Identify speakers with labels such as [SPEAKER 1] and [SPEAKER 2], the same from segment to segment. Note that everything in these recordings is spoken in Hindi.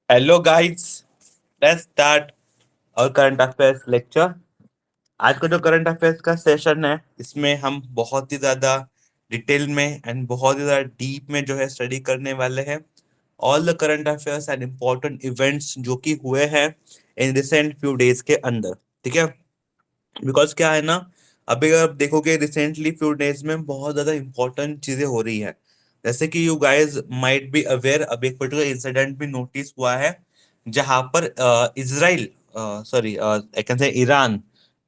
[SPEAKER 1] हेलो गाइस, लेट्स स्टार्ट और करंट अफेयर्स लेक्चर। आज का जो करंट अफेयर्स का सेशन है, इसमें हम बहुत ही ज्यादा डिटेल में एंड बहुत ही ज्यादा डीप में जो है स्टडी करने वाले हैं। All the current affairs and important events जो कि हुए हैं इन रिसेंट फ्यू डेज के अंदर। ठीक है, बिकॉज क्या है ना, अभी अगर आप देखोगे रिसेंटली फ्यू डेज में बहुत ज्यादा इंपॉर्टेंट चीजें हो रही है। जैसे कि you guys might be aware, अब एक पर्टिकुलर इंसिडेंट भी नोटिस हुआ है जहां पर इसराइल, सॉरी आई कैन से ईरान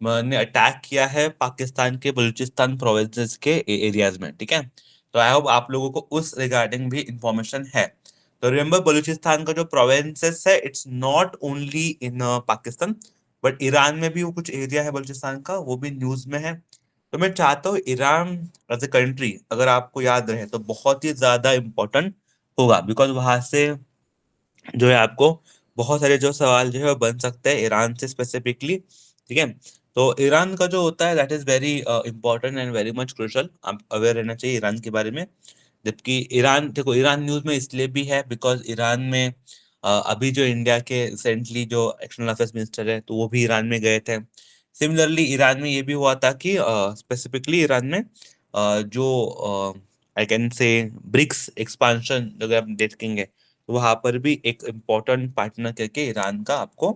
[SPEAKER 1] ने अटैक किया है पाकिस्तान के बलूचिस्तान प्रोविंसेस के एरियाज में। ठीक है, तो आई होप आप लोगों को उस रिगार्डिंग भी इंफॉर्मेशन है। तो रिमेम्बर, बलूचिस्तान का जो प्रोविंसेस है, it's not only in Pakistan, but Iran में भी वो कुछ एरिया है बलूचिस्तान का, वो भी न्यूज में है। तो मैं चाहता हूँ ईरान एज ए कंट्री, अगर आपको याद रहे तो बहुत ही ज्यादा इम्पोर्टेंट होगा, बिकॉज वहां से जो है आपको बहुत सारे जो सवाल जो है वो बन सकते हैं ईरान से स्पेसिफिकली। ठीक है, तो ईरान का जो होता है that is very important and very much crucial, आप अवेयर रहना चाहिए ईरान के बारे में। जबकि ईरान, देखो ईरान न्यूज में इसलिए भी है बिकॉज ईरान में अभी जो इंडिया के रिसेंटली जो एक्सटर्नल अफेयर्स मिनिस्टर है, तो वो भी ईरान में गए थे। सिमिलरली ईरान में ये भी हुआ था कि स्पेसिफिकली ईरान में जो I can say BRICS expansion अगर आप देखेंगे, तो वहां पर भी एक इम्पोर्टेंट पार्टनर करके ईरान का आपको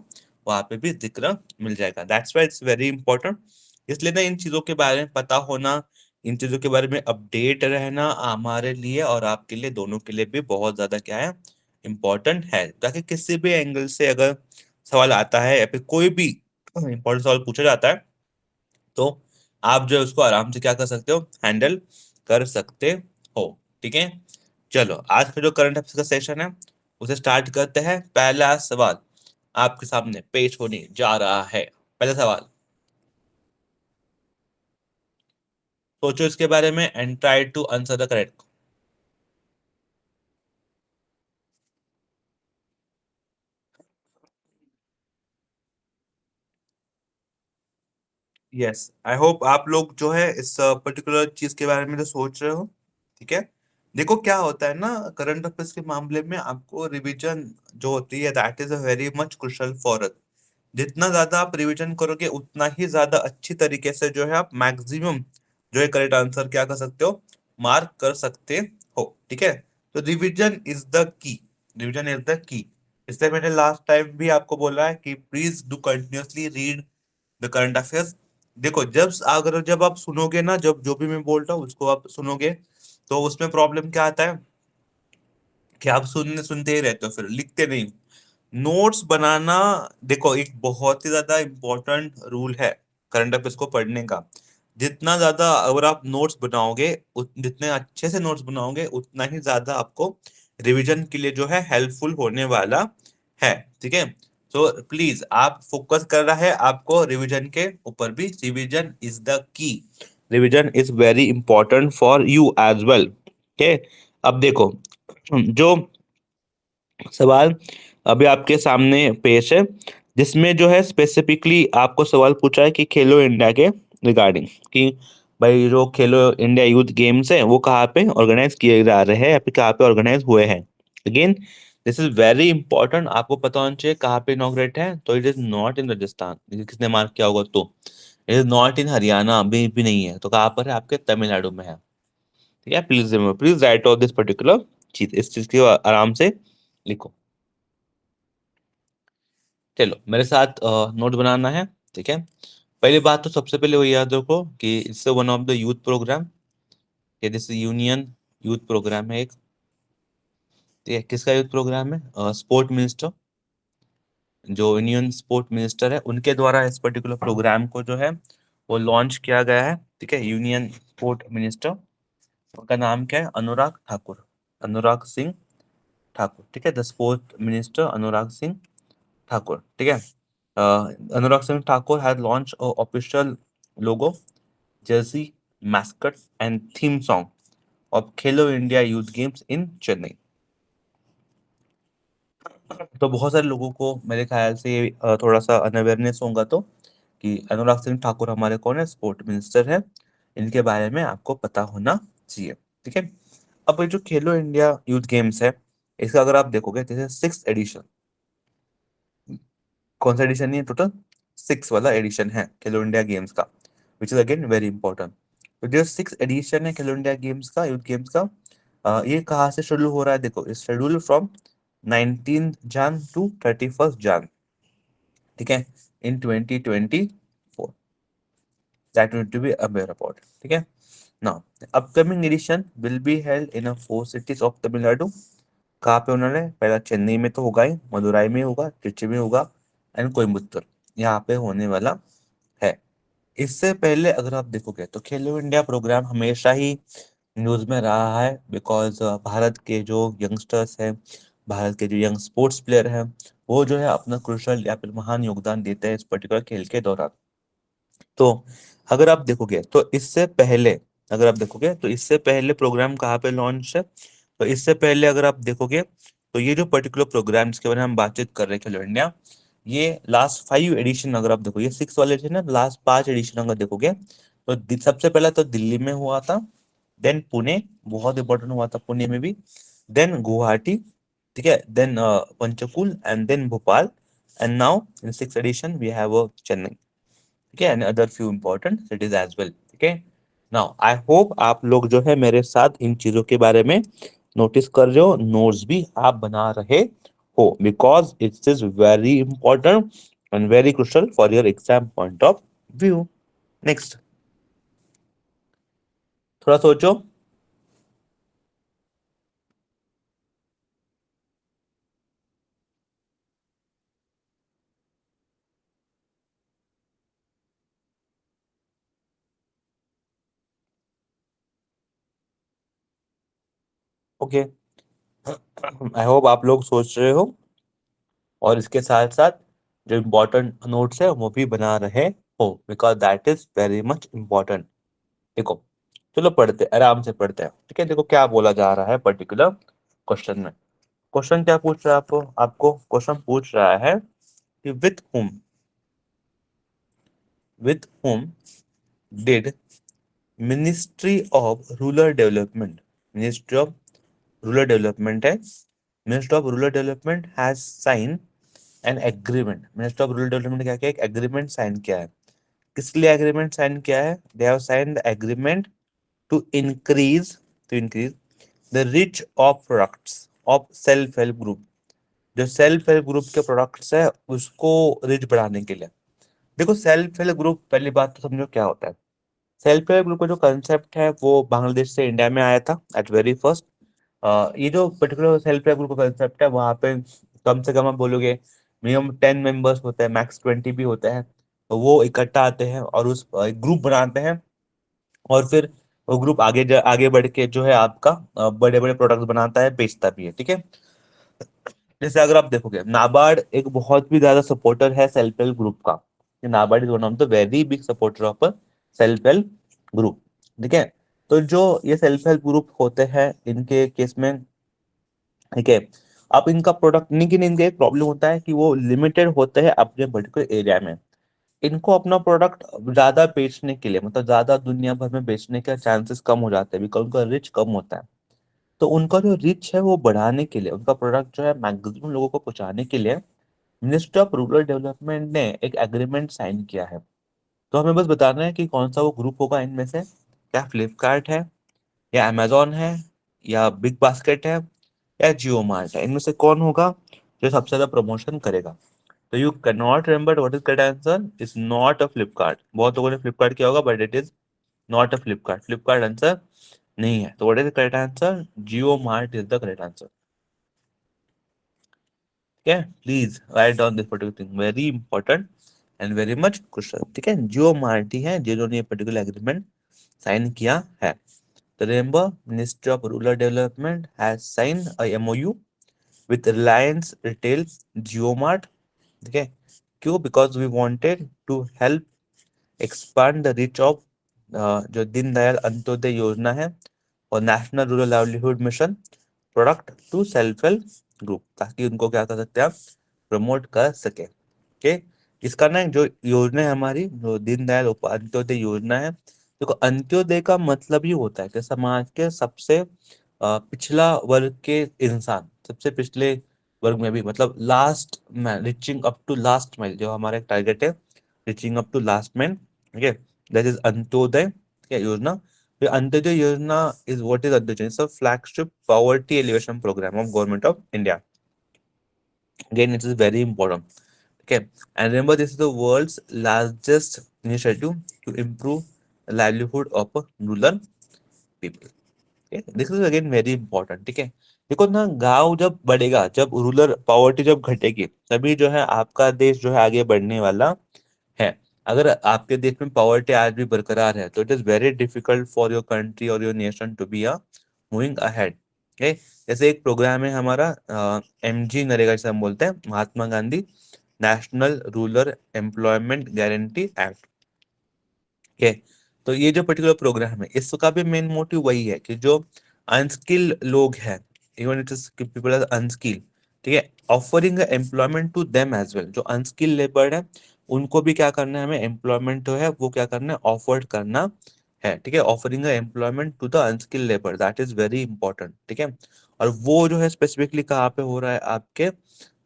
[SPEAKER 1] वहां पे भी जिक्र मिल जाएगा। That's why it's very important. इसलिए ना इन चीजों के बारे में पता होना, इन चीजों के बारे में अपडेट रहना हमारे लिए और आपके लिए, दोनों के लिए भी बहुत ज्यादा क्या है, इम्पोर्टेंट है। ताकि किसी भी एंगल से अगर सवाल आता है या फिर कोई भी इम्पोर्टेंट सवाल पूछा जाता है, तो आप जो है उसको आराम से क्या कर सकते हो, हैंडल कर सकते हो। ठीक है, चलो आज का जो करंट अफेयर्स का सेशन है उसे स्टार्ट करते हैं। पहला सवाल आपके सामने पेश होने जा रहा है। पहला सवाल, सोचो इसके बारे में and try to answer the correct. Yes, I hope आप लोग जो है इस पर्टिकुलर चीज के बारे में जो सोच रहे हो। ठीक है, देखो क्या होता है ना, करंट अफेयर्स के मामले में आपको रिवीजन जो होती है that is a very much crucial for us. जितना ज्यादा आप रिवीजन करोगे उतना ही ज्यादा अच्छी तरीके से जो है आप मैक्सिमम जो है करेक्ट आंसर क्या कर सकते हो, मार्क कर सकते हो। ठीक है, तो revision is the key, revision is the की। इसलिए मैंने लास्ट टाइम भी आपको बोला है कि please do continuously read the current affairs. देखो जब आप सुनोगे ना, जब जो भी मैं बोल रहा हूँ उसको आप सुनोगे, तो उसमें प्रॉब्लम क्या आता है कि आप सुनने सुनते ही रहते हो, फिर लिखते नहीं। नोट्स बनाना, देखो एक बहुत ही ज्यादा इंपॉर्टेंट रूल है करंट अफेयर्स को पढ़ने का। जितना ज्यादा अगर आप नोट्स बनाओगे, जितने अच्छे से नोट्स बनाओगे, उतना ही ज्यादा आपको रिवीजन के लिए जो है हेल्पफुल होने वाला है। ठीक है, तो प्लीज आप फोकस कर रहा है आपको रिवीजन के ऊपर भी। Revision is the key, revision is very important for you as well. ठीक है, अब देखो जो सवाल अभी आपके सामने पेश है, जिसमें जो है स्पेसिफिकली आपको सवाल पूछा है कि खेलो इंडिया के रिगार्डिंग, कि भाई जो खेलो इंडिया यूथ गेम्स है वो कहाँ पे ऑर्गेनाइज किए जा रहे हैं या फिर कहाँ पे ऑर्गेनाइज हुए हैं। Again this is very important, आपको पता होना चाहिए कहाँ पे इनॉग्रेट है। तो it is not in Rajasthan, ये किसने मार्क किया होगा, तो it is not in Haryana, भी नहीं है। तो कहाँ पर है, आपके तमिलनाडु में है। ठीक है, please right out this particular चीज, इस चीज की आराम से लिखो। चलो मेरे साथ नोट बनाना है। ठीक है, पहली बात तो सबसे पहले वो याद रखो कि it's one of the youth program, कि दिस यूनियन यूथ प्रोग्राम है एक। ठीक है, किसका यूथ प्रोग्राम है, स्पोर्ट मिनिस्टर, जो यूनियन स्पोर्ट मिनिस्टर है उनके द्वारा इस पर्टिकुलर प्रोग्राम को जो है वो लॉन्च किया गया है। ठीक है, यूनियन स्पोर्ट मिनिस्टर, उनका नाम क्या है, अनुराग ठाकुर, अनुराग सिंह ठाकुर। ठीक है, the sport minister Anurag Singh Thakur. ठीक है, Anurag Singh Thakur has launch official logo, jersey, mascot and theme song of Khelo India youth games in Chennai. तो बहुत सारे लोगों को मेरे ख्याल से ये थोड़ा सा अनअवेयरनेस होगा, तो कि अनुराग सिंह ठाकुर हमारे कौन है, स्पोर्ट मिनिस्टर है, इनके बारे में आपको पता होना चाहिए। ठीक है, अब ये जो खेलो इंडिया यूथ गेम्स है, इसका अगर आप देखोगे, जैसे 6th एडिशन, कौन सा एडिशन है टोटल? 6 वाला एडिशन है खेलो इंडिया गेम्स का, विच इज अगेन वेरी इंपॉर्टेंट। तो जो 6 एडिशन है खेलो इंडिया गेम्स का, यूथ गेम्स का, ये कहाँ से शेड्यूल हो रहा है? देखो, इस शेड्यूल फ्रॉम 19 जन टू 31 जन, ठीक है, in 2024, that need to be aware about, ठीक है। Now upcoming edition will be held in 4 cities of Tamil Nadu. कहाँ पे होना है? पहला चेन्नई में तो होगा ही, मदुराई में होगा, त्रिची में होगा, एंड कोयम्बतूर, यहाँ पे होने वाला है। इससे पहले अगर आप देखोगे तो खेलो इंडिया प्रोग्राम हमेशा ही न्यूज में रहा है, बिकॉज भारत के जो यंगस्टर्स हैं, भारत के जो यंग स्पोर्ट्स प्लेयर हैं, वो जो है अपना क्रुशल या फिर महान योगदान देते हैं इस पर्टिकुलर खेल के दौरान। तो अगर आप देखोगे तो इससे पहले, अगर आप देखोगे तो इससे पहले प्रोग्राम कहाँ पे लॉन्च है? तो इससे पहले अगर आप देखोगे तो ये जो पर्टिकुलर प्रोग्राम्स के बारे में हम बातचीत कर रहे हैं खेलो इंडिया, ये लास्ट 5 एडिशन अगर आप देखो, ये 6 वाले थे ना, लास्ट 5 एडिशन अगर देखोगे तो सबसे पहला तो दिल्ली में हुआ था, देन पुणे, बहुत इंपॉर्टेंट हुआ था पुणे में भी, देन गुवाहाटी, ठीक है, then Panchkula, and then Bhopal, and now in 6 edition we have Chennai, ठीक है, and other few important cities as well, ठीक है। नाउ आई होप आप लोग जो है मेरे साथ इन चीजों के बारे में नोटिस कर रहे हो, नोट्स भी आप बना रहे हो, because it is very important and very crucial for your exam point of view. Next, थोड़ा सोचो। ओके, आई होप आप लोग सोच रहे हो और इसके साथ साथ जो इम्पोर्टेंट नोट्स है वो भी बना रहे हो, because that is very much important. देखो, चलो पढ़ते, आराम से पढ़ते हैं, ठीक है। देखो क्या बोला जा रहा है पर्टिकुलर क्वेश्चन में। क्वेश्चन क्या पूछ रहा है आपको? आपको क्वेश्चन पूछ रहा है कि with whom did ministry of rural development, ministry of rural development है, ministry of rural development has sign an agreement. Ministry of rural development क्या क्या एक एग्रीमेंट साइन किया है? किसके लिए एग्रीमेंट साइन किया है? They have sign the agreement to increase the reach of products of self help group. जो सेल्फ हेल्प ग्रुप के प्रोडक्ट्स है उसको रिच बढ़ाने के लिए। देखो, सेल्फ हेल्प ग्रुप, पहली बात तो समझो क्या होता है। सेल्फ हेल्प ग्रुप का जो कंसेप्ट है वो बांग्लादेश से इंडिया में आया था एट वेरी फर्स्ट। ये जो पर्टिकुलर सेल्फ हेल्प ग्रुप का कंसेप्ट है, वहाँ पे कम से कम आप बोलोगे मिनिमम 10 मेंबर्स होते हैं, मैक्स 20 भी होते हैं। तो वो इकट्ठा आते हैं और उस ग्रुप बनाते हैं, और फिर वो ग्रुप आगे बढ़ के जो है आपका बड़े बड़े प्रोडक्ट्स बनाता है, बेचता भी है, ठीक है। जैसे अगर आप देखोगे, नाबार्ड एक बहुत भी ज्यादा सपोर्टर है सेल्फ हेल्प ग्रुप का। NABARD is one of the very big supporter of self help group, ठीक है। तो जो ये सेल्फ हेल्प ग्रुप होते हैं, इनके केस में, ठीक है, अब इनका प्रोडक्ट, लेकिन इनका एक प्रॉब्लम होता है कि वो लिमिटेड होते हैं अपने पर्टिकुलर एरिया में। इनको अपना प्रोडक्ट ज्यादा बेचने के लिए, मतलब ज्यादा दुनिया भर में बेचने के चांसेस कम हो जाते हैं, बिकॉज उनका रिच कम होता है। तो उनका जो रिच है वो बढ़ाने के लिए, उनका प्रोडक्ट जो है मैक्सिमम लोगों को पहुंचाने के लिए, मिनिस्ट्री ऑफ रूरल डेवलपमेंट ने एक एग्रीमेंट साइन किया है। तो हमें बस बताना है कि कौन सा वो ग्रुप होगा इनमें से। क्या फ्लिपकार्ट है, या अमेजोन है, या बिग बास्केट है, या जियो मार्ट है? इनमें से कौन होगा जो सबसे ज्यादा प्रमोशन करेगा? तो you can not remember what is correct answer, is not a Flipkart. बहुत लोगों ने फ्लिपकार्ट किया होगा, but it is not a Flipkart. Flipkart answer नहीं है। तो what is the correct answer? Jio mart is the correct answer. ठीक है, please write down this particular thing, very important and very much question, ठीक है। जियो मार्ट ही है जिन्होंने ये पर्टिकुलर एग्रीमेंट साइन किया है। तो remember, ministry of rural development has sign a MoU with Reliance Retail, JioMart, ठीक है। क्यों? Because we wanted to help expand the reach of जो दीनदयाल अंत्योदय योजना है और national rural livelihood mission product to self help group, ताकि उनको क्या कर सकते हैं आप, प्रमोट कर सके, ओके। इसका ना जो योजना है हमारी, जो दीनदयाल अंत्योदय योजना है, देखो अंत्योदय का मतलब ही होता है कि समाज के सबसे पिछला वर्ग के इंसान, सबसे पिछले वर्ग में भी, मतलब last man, reaching up to last mile, जो हमारा एक टारगेट है, reaching up to last man, ठीक है, दैट इज अंत्योदय, क्या योजना। The Antyodaya Yojana is what is Antyodaya? It's a flagship poverty elevation program of government of India. Again, it is very important. Okay, and remember, this is the world's largest initiative to improve the livelihood of rural people. Okay, this is again very important. ठीक है, देखो ना, गांव जब बढ़ेगा, जब रूरल पॉवर्टी जब घटेगी, तभी जो है आपका देश जो है आगे बढ़ने वाला है। अगर आपके देश में पॉवर्टी आज भी बरकरार है, तो it is very difficult for your country और your nation to be a moving ahead. जैसे एक प्रोग्राम है हमारा, MG नरेगा, जिसे हम बोलते हैं, Mahatma Gandhi national rural employment guarantee act. है, तो ये जो पर्टिकुलर प्रोग्राम है, इसका भी मेन मोटिव वही है कि जो अनस्किल्ड लोग हैं, even it is people are unskilled, ठीक है, offering employment to them as well. जो अनस्किल्ड लेबर है, उनको भी क्या करना है, हमें एम्प्लॉयमेंट जो है वो क्या करना है, ऑफर्ड करना है, ठीक है, offering employment to the unskilled labour, that is very important, ठीक है। और वो जो है स्पेसिफिकली कहाँ पे हो रहा है, आपके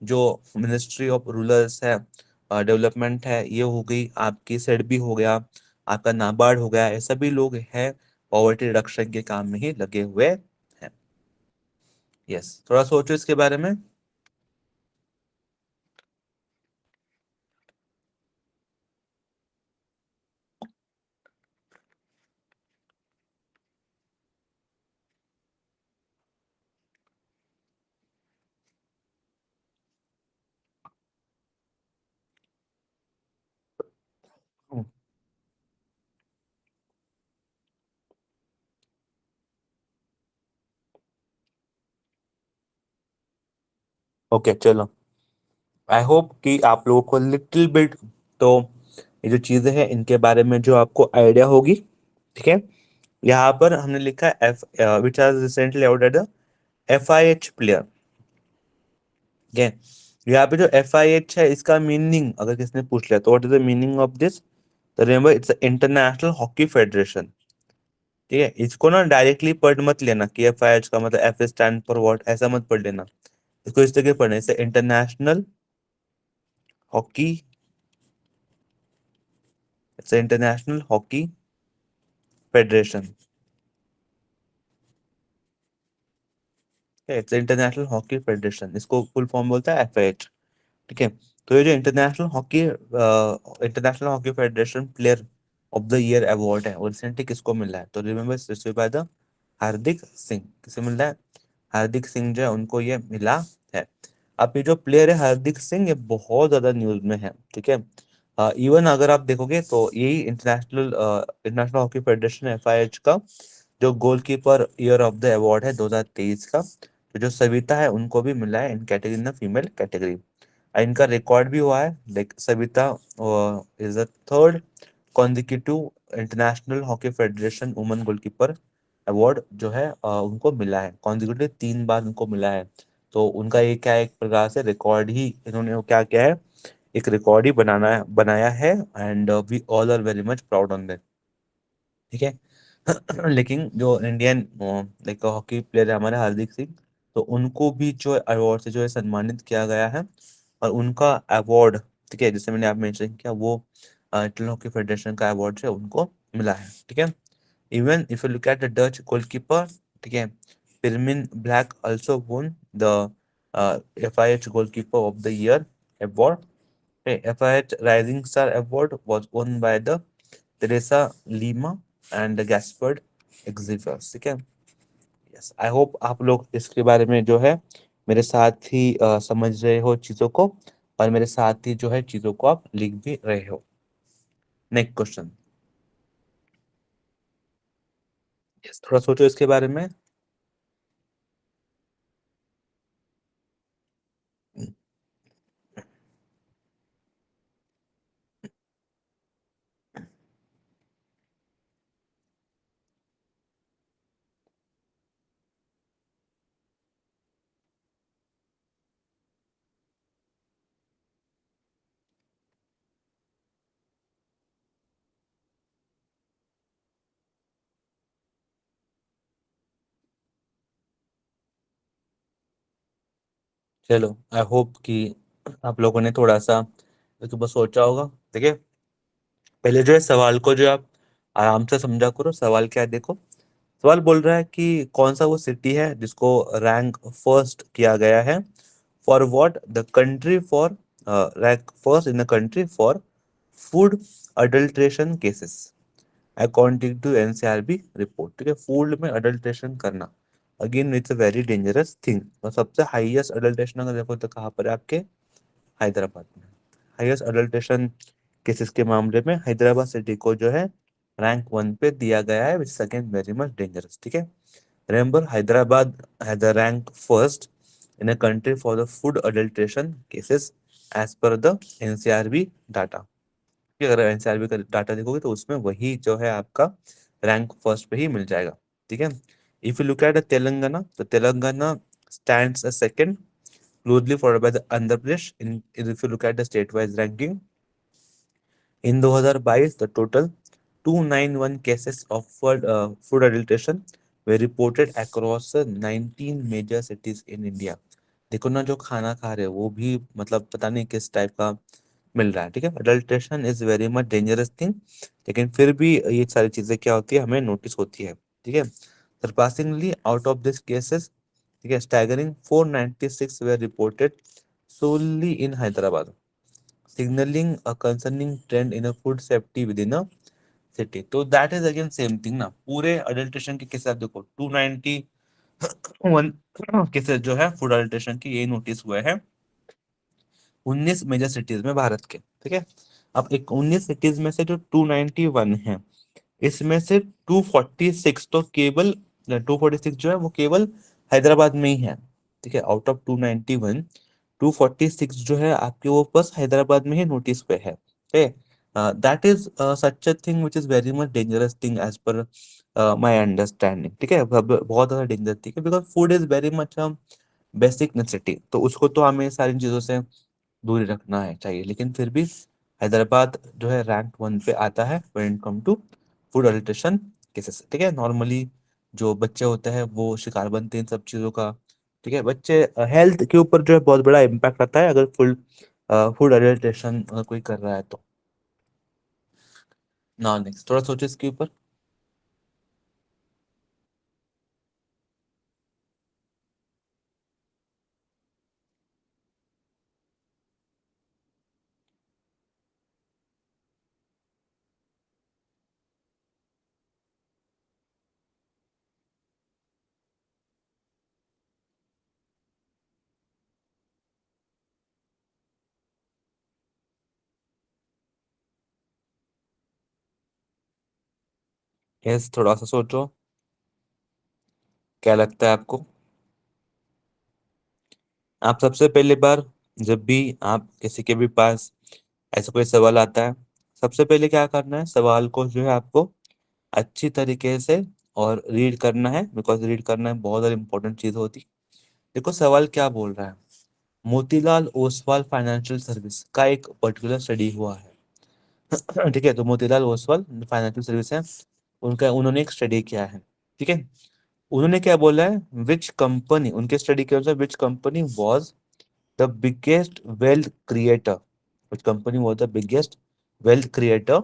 [SPEAKER 1] जो मिनिस्ट्री ऑफ रूरल्स है, डेवलपमेंट है, ये हो गई आपकी, सेडबी हो गया, आपका नाबार्ड हो गया, ये सभी लोग हैं पॉवर्टी रिडक्शन के काम में ही लगे हुए हैं। यस, थोड़ा सोचो इसके बारे में। ओके, चलो, आई होप कि आप लोगों को लिटिल बिट, तो ये जो चीजें हैं इनके बारे में जो आपको आइडिया होगी, ठीक है। यहाँ पर हमने लिखा है F, which has recently awarded the FIH player. ठीक है, यहाँ पे जो FIH है, इसका मीनिंग अगर किसने पूछ लिया तो what is the meaning of this, तो remember it's international hockey federation. ठीक है, इसको ना डायरेक्टली पढ़ मत लेना कि FIH का मतलब F स्टैंड फॉर व्हाट, ऐसा मत पढ़ लेना। इसको इस तरीके पढ़ना, इसे international hockey, it's international hockey federation, it's international hockey federation, इसको फुल फॉर्म बोलता है FIH। ठीक है, तो ये जो international hockey federation player of the year award है, वो रिसेंटली किसको मिला है, तो रिमेंबर रिसीव बाय द हार्दिक सिंह। किसे मिल रहा है, हार्दिक सिंह जो है उनको ये मिला है। अब ये जो प्लेयर है हार्दिक सिंह, ये बहुत ज्यादा न्यूज में है, ठीक है। इवन अगर आप देखोगे तो यही इंटरनेशनल हॉकी फेडरेशन FIH का जो goalkeeper year of the award है 2023 का, तो जो सविता है उनको भी मिला है इन कैटेगरी, इन फीमेल कैटेगरी। इनका रिकॉर्ड भी हुआ है, like Savita is the third consecutive international hockey federation women goalkeeper award जो है उनको मिला है, कॉन्जिक्यूटिव 3 बार उनको मिला है। तो उनका ये क्या है, एक प्रकार से रिकॉर्ड ही इन्होंने वो क्या किया है, एक रिकॉर्ड ही बनाया है, and we all are very much proud on that. ठीक है। लेकिन जो इंडियन लाइक हॉकी प्लेयर है हमारे हार्दिक सिंह, तो उनको भी जो अवार्ड से जो है सम्मानित किया गया है, और उनका अवार्ड, ठीक है, जैसे मैंने आप मेंशन किया, वो इंटरनेशनल हॉकी फेडरेशन का अवार्ड है उनको मिला है, ठीक है। Even if you look at the Dutch goalkeeper, ठीक है, Pirmin Blaak also won the FIH goalkeeper of the year award. FIH rising star award was won by the Teresa Lima and Gaspard एग्जिफर्स, ठीक है। यस, आई होप आप लोग इसके बारे में जो है मेरे साथ ही समझ रहे हो चीजों को, और मेरे साथ ही जो है चीजों को आप लिख भी रहे हो। Next question. यस, थोड़ा सोचो इसके बारे में। चलो, आई होप कि आप लोगों ने थोड़ा सा इसके ऊपर सोचा होगा। देखिए, पहले जो है सवाल को जो आप आराम से समझा करो। सवाल क्या है देखो। सवाल बोल रहा है कि कौन सा वो सिटी है जिसको रैंक फर्स्ट किया गया है, for what the country, for rank first in the country for food adulteration cases according to NCRB report. ठीक है, फूड में अडल्ट्रेशन करना again it's a very dangerous thing. और सबसे हाईएस्ट अडल्ट्रेशन अगर देखो तो कहाँ पर है आपके, हैदराबाद में। हाईएस्ट अडल्ट्रेशन केसेस के मामले में हैदराबाद सिटी को जो है रैंक 1 पे दिया गया है, which is again very much dangerous. ठीक है, remember Hyderabad has the rank first in a country for the food adulteration cases as per the NCRB data. कि अगर एनसीआरबी का डाटा देखोगे तो उसमें वही जो है आपका रैंक फर्स्ट पे ही मिल जाएगा। ठीक है, if you look at Telangana, तो Telangana stands a second, closely followed by the Andhra Pradesh. If you look at the state-wise ranking, in 2022, the total 291 cases of food adulteration were reported across 19 major cities in India. देखो ना, जो खाना खा रहे हैं वो भी मतलब पता नहीं किस टाइप का मिल रहा है। ठीक है, adulteration is very much dangerous thing, लेकिन फिर भी ये सारी चीजें क्या होती है, हमें नोटिस होती है। ठीक है, सरपासिंगली आउट ऑफ दिस केसेस, ठीक है, staggering 496 were reported solely in Hyderabad, signaling a concerning trend in a food safety within a city. तो that is again same thing ना, पूरे अडल्ट्रेशन के केसेस देखो 291 केसेस जो है फूड अडल्ट्रेशन की, ये नोटिस हुए हैं 19 मेजर सिटीज में भारत के। ठीक है, अब एक 19 सिटीज में से जो 291 है, इसमें से 246 तो केवल 246 जो है वो केवल हैदराबाद में ही है। ठीक है, आउट ऑफ 291, 246 जो है आपके वो बस हैदराबाद में ही नोटिस पे है। ठीक है, that is such a thing which is very much dangerous thing as per my understanding. ठीक है, बहुत ज्यादा डेंजरस थिंग है, because food is very much basic necessity, तो उसको तो हमें सारी चीजों से दूरी रखना है चाहिए, लेकिन फिर भी हैदराबाद जो है रैंक 1 पे आता है when it come to food adulteration cases. ठीक है, नॉर्मली जो बच्चे होते हैं वो शिकार बनते हैं इन सब चीजों का। ठीक है, बच्चे हेल्थ के ऊपर जो है बहुत बड़ा इम्पैक्ट आता है अगर फूड अडल्ट्रेशन कोई कर रहा है तो। ना नेक्स्ट थोड़ा सोचो इसके ऊपर। यस, थोड़ा सा सोचो, क्या लगता है आपको। आप सबसे पहले बार जब भी आप किसी के भी पास ऐसा कोई सवाल आता है, सबसे पहले क्या करना है, सवाल को जो है आपको अच्छी तरीके से और रीड करना है, बिकॉज रीड करना बहुत ज्यादा इंपॉर्टेंट चीज होती। देखो सवाल क्या बोल रहा है, मोतीलाल ओसवाल फाइनेंशियल सर्विस का एक पर्टिकुलर स्टडी हुआ है। ठीक है, तो मोतीलाल ओसवाल फाइनेंशियल सर्विस है, उनका उन्होंने एक स्टडी किया है। ठीक है, उन्होंने क्या बोला है, विच कंपनी, उनके स्टडी के अनुसार which company was the biggest wealth creator, which company was the biggest wealth creator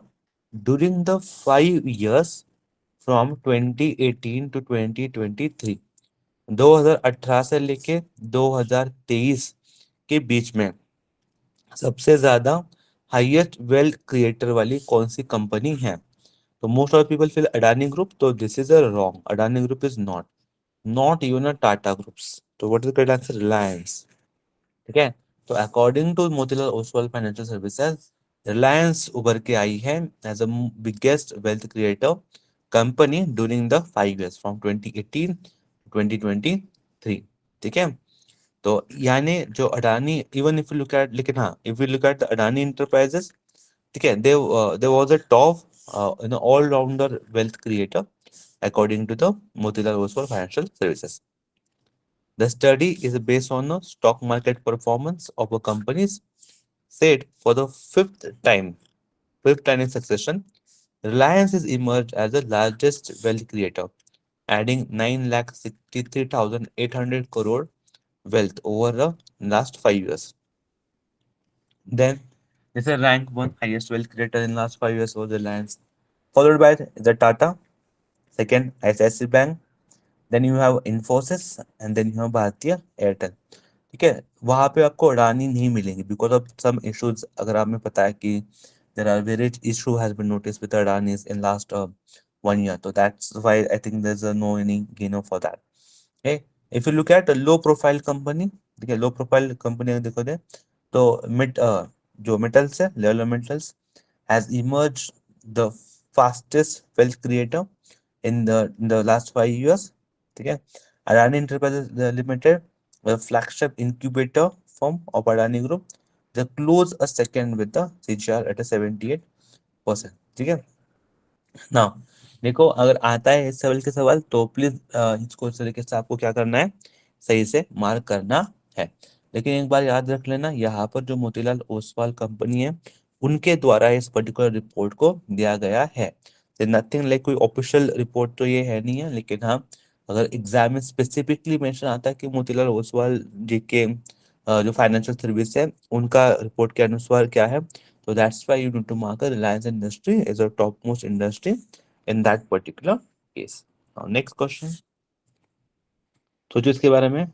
[SPEAKER 1] during the 5 years from 2018 to 2023। 2018 से लेके 2023 के बीच में सबसे ज्यादा हाईएस्ट वेल्थ क्रिएटर वाली कौन सी कंपनी है। तो most of people feel Adani group, तो this is a wrong, Adani group is not even a Tata groups. तो what is the correct answer, Reliance. ठीक है, तो according to Motilal Oswal financial services, Reliance उभर के आई है as a biggest wealth creator company during the 5 years from 2018 2023। ठीक है, तो यानी जो Adani, even if you look at, लेकिन हाँ if you look at the Adani enterprises, ठीक है, they was a top all rounder wealth creator according to the Motilal Oswal financial services. The study is based on the stock market performance of a company's said for the fifth time in succession, Reliance has emerged as the largest wealth creator, adding 9,63,800 crore wealth over a in last 5 years. Then this is rank one highest wealth creator in last 5 years was Reliance, followed by the Tata, second ICICI Bank, then you have Infosys and then you have Bharti Airtel. ठीक है, वहां पे आपको अडानी नहीं मिलेंगे बिकॉज ऑफ सम इश्यूज। अगर आपने पता है कि there are very issue has been notice with Adani in last 1 year, तो that's why I think there is no any gain for that. Okay, if you look at low profile company, ठीक है, लो प्रोफाइल कंपनी अगर देखो दे तो मिड जो मेटल्स है, level metals has emerge the fastest wealth creator in the last 5 years. ठीक है, Adani enterprises limited, flagship incubator firm of Adani Group, they close a second with the CGR at a 78%। ठीक है ना, देखो अगर आता है इस लेवल के सवाल तो प्लीज इसको इस तरीके से आपको क्या करना है, सही से मार्क करना है। लेकिन एक बार याद रख लेना, यहाँ पर जो मोतीलाल ओसवाल कंपनी है उनके द्वारा इस पर्टिकुलर रिपोर्ट को दिया गया है। नथिंग लाइक कोई ऑफिशियल रिपोर्ट तो ये है नहीं है, लेकिन हाँ अगर एग्जाम में स्पेसिफिकली मेंशन आता है कि मोतीलाल ओसवाल जी के जो फाइनेंशियल सर्विस है उनका रिपोर्ट के अनुसार क्या है, so that's why you need to mark a Reliance Industry as a topmost industry in that particular case. Now, next question. सोचो इसके बारे में।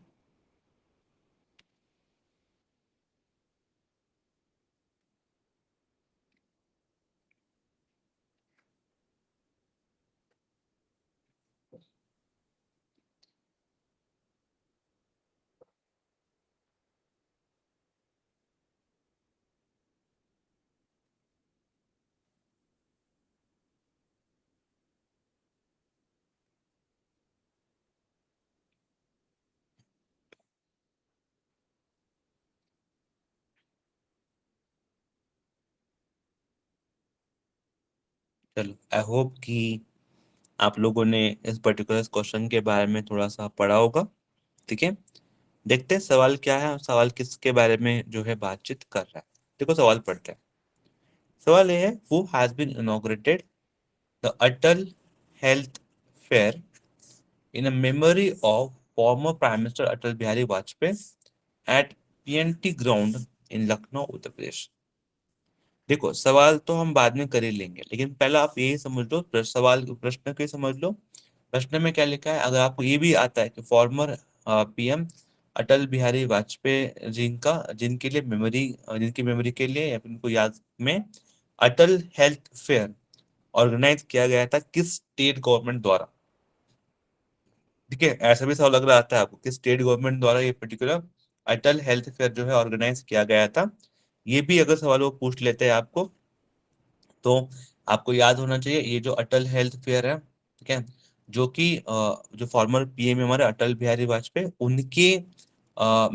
[SPEAKER 1] चलो, आई होप कि आप लोगों ने इस पर्टिकुलर क्वेश्चन के बारे में थोड़ा सा पढ़ा होगा। ठीक है, देखते हैं सवाल क्या है और सवाल किसके बारे में जो है बातचीत कर रहा है। देखो सवाल पढ़ते हैं। सवाल ये है, who has been inaugurated the Atal health fair in a memory of former prime minister Atal Bihari Vajpayee at PNT ground in Lucknow Uttar Pradesh. देखो सवाल तो हम बाद में कर ही लेंगे, लेकिन पहला आप यही समझ लो, सवाल प्रश्न को ही समझ लो। प्रश्न में क्या लिखा है, अगर आपको ये भी आता है कि फॉर्मर पीएम अटल बिहारी वाजपेयी जिनका जिनके लिए मेमोरी जिनकी मेमोरी के लिए या फिर उनको याद में अटल हेल्थ फेयर ऑर्गेनाइज किया गया था किस स्टेट गवर्नमेंट द्वारा। ठीक है, ऐसा भी सवाल लग रहा आता है आपको कि स्टेट गवर्नमेंट द्वारा ये पर्टिकुलर अटल हेल्थ फेयर जो है ऑर्गेनाइज किया गया था। ये भी अगर सवाल वो पूछ लेते हैं आपको तो आपको याद होना चाहिए ये जो अटल हेल्थ फेयर है, ठीक है, जो कि जो फॉर्मर पीएम हमारे अटल बिहारी वाजपेयी उनके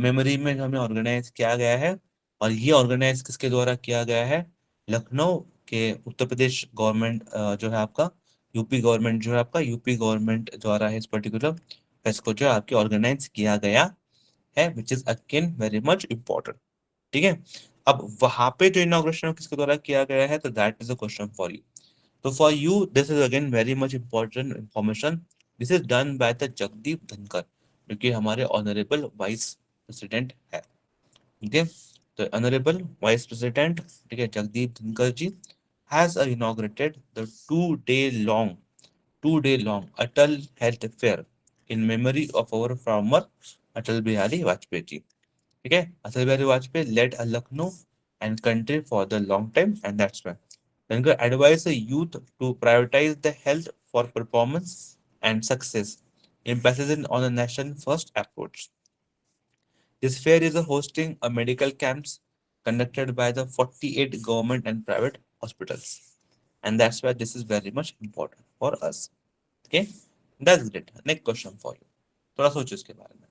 [SPEAKER 1] मेमोरी में हमें ऑर्गेनाइज किया गया है। और ये ऑर्गेनाइज किसके द्वारा किया गया है, लखनऊ के उत्तर प्रदेश गवर्नमेंट जो है आपका, यूपी गवर्नमेंट जो है आपका, यूपी गवर्नमेंट द्वारा इस पर्टिकुलर फेस्ट को जो है आपकी ऑर्गेनाइज किया गया है, which is again very much important. ठीक है, अब वहां पे जो इनॉग्रेशन किसके द्वारा किया गया है, तो that is a question for you. तो for you this is again very much important information. This is done by the Jagdeep Dhankhar, जो कि हमारे ऑनरेबल वाइस प्रेसिडेंट है। ठीक है, तो ऑनरेबल वाइस प्रेसिडेंट, ठीक है, Jagdeep Dhankhar ji has inaugurated the 2 day long Atal health fair in memory of our former Atal Bihari Vajpayee ji. ठीक है, Atal Bihari Vajpayee led a Lucknow and country for the long time and that's why Langer advised the youth to prioritize the health for performance and success, emphasizing on the nation first approach. This fair is a hosting a medical camps conducted by the 48 government and private hospitals. And that's why this is very much important for us. Okay, that's great. Next question for you. थोड़ा सोचो इसके बारे में।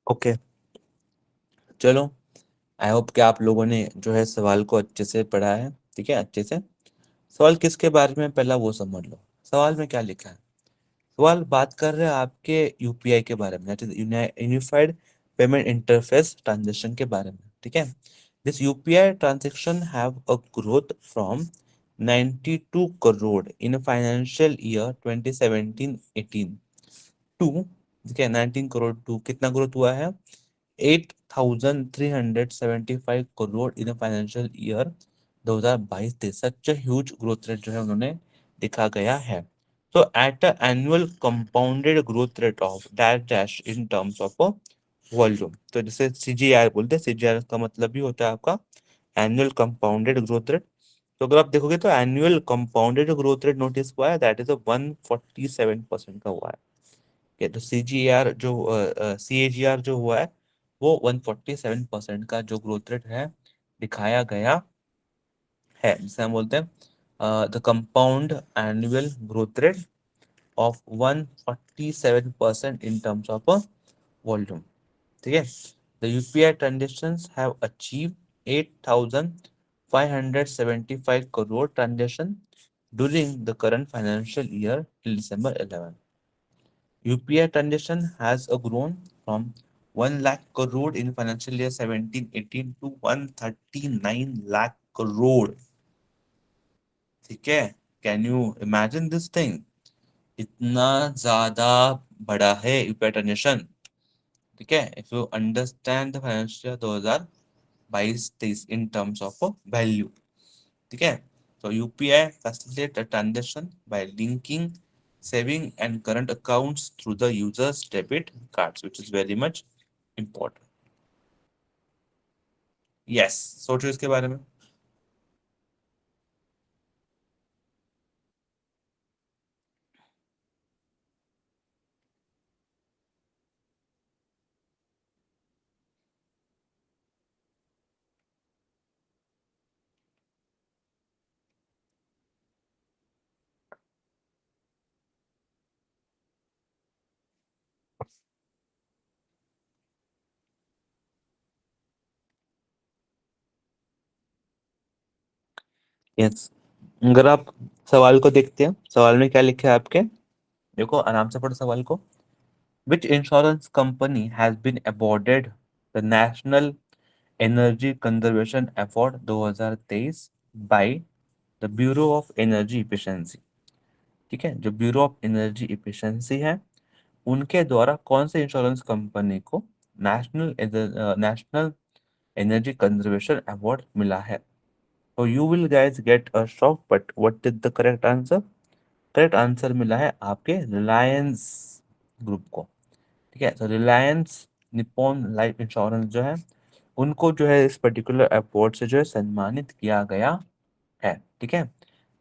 [SPEAKER 1] ओके, चलो, आई होप कि आप लोगों ने जो है सवाल को अच्छे से पढ़ा है। ठीक है, अच्छे से। सवाल किसके बारे में, पहला वो समझ लो। सवाल में क्या लिखा है? सवाल बात कर रहे हैं आपके यूपीआई के बारे में, यूनिफाइड पेमेंट इंटरफेस ट्रांजेक्शन के बारे में। ठीक है, this UPI transaction have a growth from 92 crore in financial year 2017-18 to, ठीक है, 19 करोड़ टू कितना ग्रोथ हुआ है? 8,375 crore in financial year 2022-23। Such huge growth rate जो है उन्होंने दिखा गया है। तो at a annual compounded growth rate of dash dash in terms of volume. तो जैसे सीजीआर बोलते हैं, सीजीआर का मतलब भी होता है आपका एनुअल कंपाउंडेड ग्रोथ रेट। तो अगर आप देखोगे तो annual compounded growth rate notice हुआ है, दैट इज 147% का हुआ है। Okay, तो सीजीआर जो सीएजीआर जो हुआ है वो 147% का जो ग्रोथ रेट है दिखाया गया है, जिसे हम बोलते हैं the compound annual growth rate of 147% in terms of volume. ठीक है, the UPI transactions have achieve 8,575 crore transaction during the current financial year till December 11। UPI transaction has grown from 1 lakh crore in financial year 17-18 to 139 lakh crore। ठीक है, can you imagine this thing? इतना ज्यादा बड़ा है यूपीआई ट्रांजेक्शन। ठीक है, if you understand the financial 2022-23 in terms of value. ठीक है, तो UPI facilitate a transaction by linking saving and current accounts through the user's debit cards, which is very much important। Yes, सोचो इसके बारे में। यस, अगर आप सवाल को देखते हैं, सवाल में क्या लिखा है आपके? देखो, आराम से पढ़ो सवाल को। Which insurance company has been awarded the national energy conservation award 2023 by the bureau of energy efficiency. ठीक है, जो ब्यूरो ऑफ एनर्जी इफिशिएंसी है उनके द्वारा कौन से इंश्योरेंस कंपनी को national national energy conservation award मिला है? तो you will guys get a shock, but what is the correct answer? Correct answer मिला है आपके रिलायंस ग्रुप को। ठीक है, तो रिलायंस निप्पॉन लाइफ इंश्योरेंस जो है उनको जो है इस पर्टिकुलर अवार्ड से जो है सम्मानित किया गया है। ठीक है,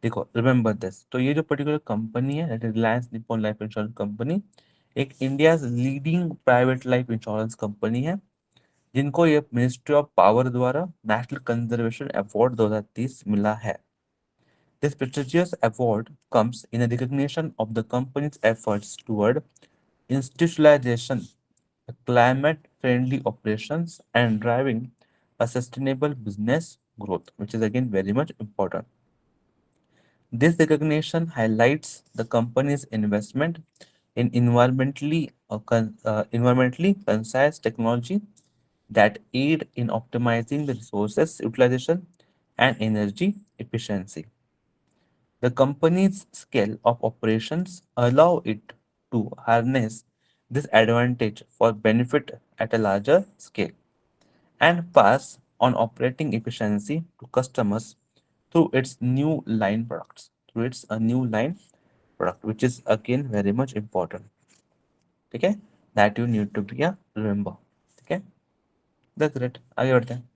[SPEAKER 1] देखो, रिमेंबर दिस। तो ये जो पर्टिकुलर कंपनी है, Reliance Nippon life insurance company, एक India leading private life insurance company है, जिनको ये मिनिस्ट्री ऑफ पावर द्वारा नेशनल कंजर्वेशन अवार्ड 2030 मिला है। This prestigious award comes in a recognition of the company's efforts toward institutionalization, climate-friendly operations, and driving a sustainable business growth, which is again very much important. This recognition highlights the company's investment in environmentally concise technology that aid in optimizing the resources utilization and energy efficiency. The company's scale of operations allow it to harness this advantage for benefit at a larger scale and pass on operating efficiency to customers through its new line products. Through its a new line product, which is again very much important. ठीक है, that you need to be a remember। ठीक है, that's it, आगे बढ़ते हैं।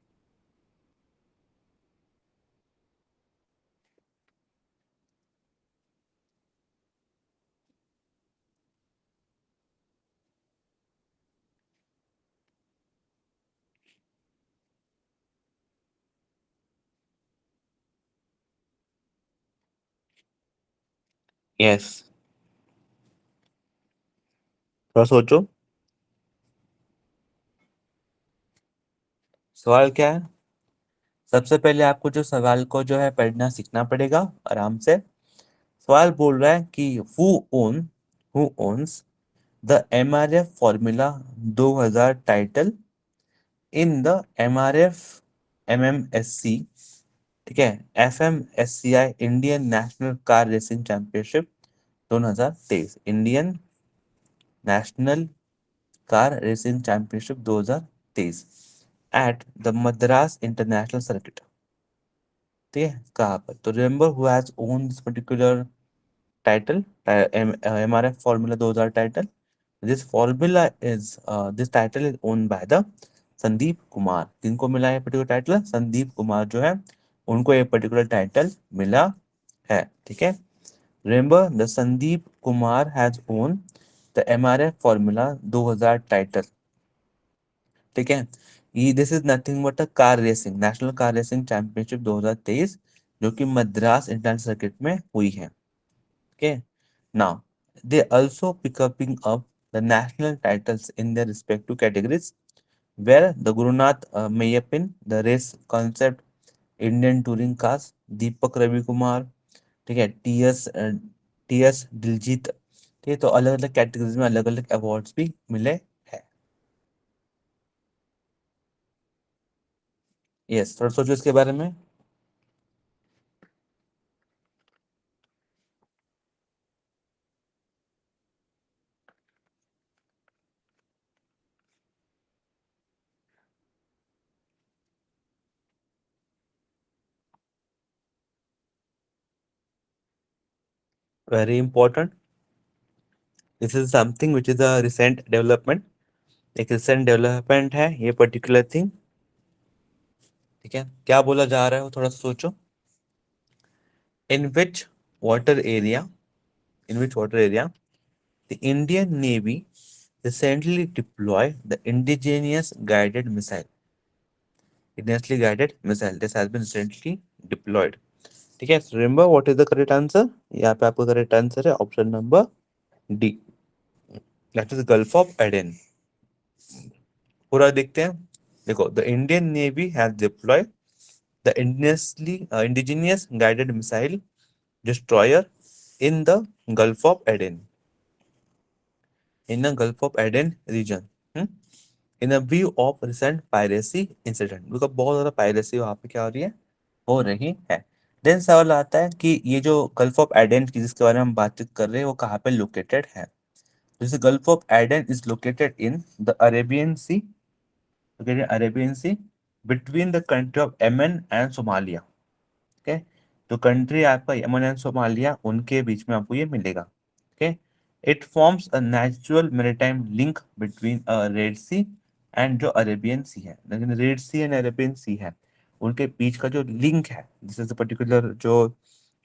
[SPEAKER 1] यस, थोड़ा सोचो। सवाल क्या है? सबसे पहले आपको जो सवाल को जो है पढ़ना सीखना पड़ेगा आराम से। सवाल बोल रहा है कि who owns the MRF formula 2000 title in the MRF MMSC, ठीक है, FMSCI Indian national car racing championship 2023, Indian national car racing championship 2023 at the Madras international circuit. ठीक है, कहाँ पर? तो remember who has own this particular title, MRF Formula 2000 title. This formula is this title is owned by the Sandeep Kumar. किनको मिला है पर्टिकुलर टाइटल? संदीप कुमार जो है उनको ये पर्टिकुलर टाइटल मिला है। ठीक है, remember the Sandeep Kumar has own the MRF formula 2000 title. ठीक है, ये this is nothing but a car racing national car racing championship 2023 जो कि मद्रास इंटरनेशनल सर्किट में हुई है। Okay. Now, they also picking up the national titles in their respective categories, where the Gurunath Mayapin, the race concept, Indian touring cars, दीपक रवि कुमार, ठीक है, टी एस दिलजीत। ठीक है, तो अलग अलग कैटेगरीज में अलग अलग अवार्ड्स भी मिले हैं। यस, थोड़ा सोचो इसके बारे में। Very important, this is something which is a recent development. एक रिसेंट डेवलपमेंट है ये पर्टिकुलर थिंग। ठीक है, क्या बोला जा रहा है वो थोड़ा सा सोचो। In which water area, in which water area, the Indian Navy recently deployed the indigenous guided missile. Indigenously guided missile. This has been recently deployed. ठीक है, remember what is the correct answer? यहाँ पे आपका correct answer है option number D. That is Gulf of Aden. पूरा देखते हैं। देखो, the Indian Navy has deployed the indigenous guided missile destroyer in the Gulf of Aden. In the Gulf of Aden region, in a view of recent piracy incident, because बहुत ज्यादा पायरेसी वहां पे क्या हो रही है, हो रही है। देन सवाल आता है कि ये जो गल्फ ऑफ एडन की जिसके बारे में हम बातचीत कर रहे हैं वो कहाँ पे लोकेटेड है? जैसे gulf of Aden is located in the Arabian sea, Arabian sea between the country of Yemen and Somalia. Okay, तो कंट्री आपका यमन एंड सोमालिया उनके बीच में आपको ये मिलेगा। Okay, it forms a natural maritime link between red C and जो अरेबियन सी है, लेकिन red C and Arabian sea है उनके बीच का जो लिंक है, दिस इज पर्टिकुलर जो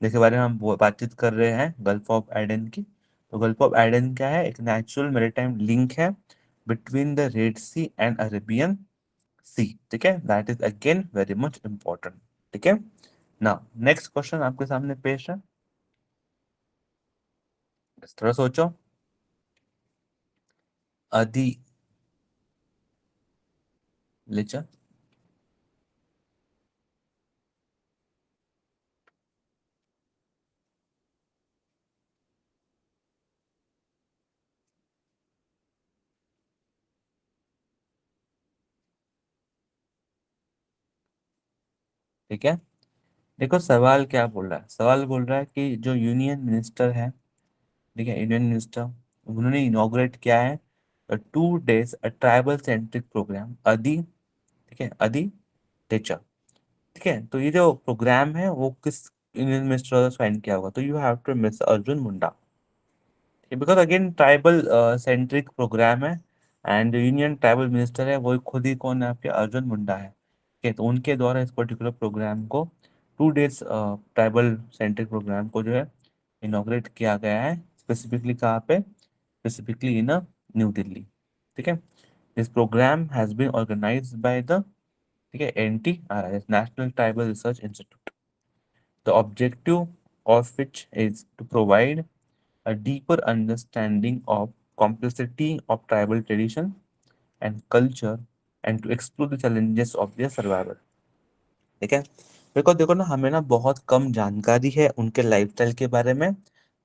[SPEAKER 1] जिसके बारे में हम बातचीत कर रहे हैं गल्फ ऑफ एडन की। तो गल्फ ऑफ एडन क्या है? एक नेचुरल मैरीटाइम लिंक है between the Red C and Arabian Sea. ठीक है, that is again very much important. ठीक है, नाउ नेक्स्ट क्वेश्चन आपके सामने पेश है, थोड़ा सोचो। अदी लिचा, ठीक है। देखो सवाल क्या बोल रहा है, सवाल बोल रहा है कि जो यूनियन मिनिस्टर है, ठीक है, यूनियन मिनिस्टर, उन्होंने इनॉग्रेट किया है 2 days ट्राइबल सेंट्रिक प्रोग्राम अदी, ठीक है, अदी टेचा। ठीक है, तो ये जो प्रोग्राम है वो किस यूनियन मिनिस्टर द्वारा साइन किया होगा? तो you have to miss Arjun Munda, because again tribal centric program है एंड जो यूनियन ट्राइबल मिनिस्टर है वो खुद ही कौन है? आपके अर्जुन मुंडा है। ठीक है, तो उनके द्वारा इस पर्टिकुलर प्रोग्राम को 2 days ट्राइबल सेंट्रिक प्रोग्राम को जो है इनॉग्रेट किया गया है, स्पेसिफिकली कहाँ पे? Specifically in New Delhi. ठीक है, this program has been organised by the, ठीक है, NTRI, national tribal research institute. The objective of which is to provide a deeper understanding of complexity of tribal tradition and culture and to explore the challenges of their survival. ठीक है, बिकॉज देखो ना, हमें ना बहुत कम जानकारी है उनके लाइफस्टाइल के बारे में,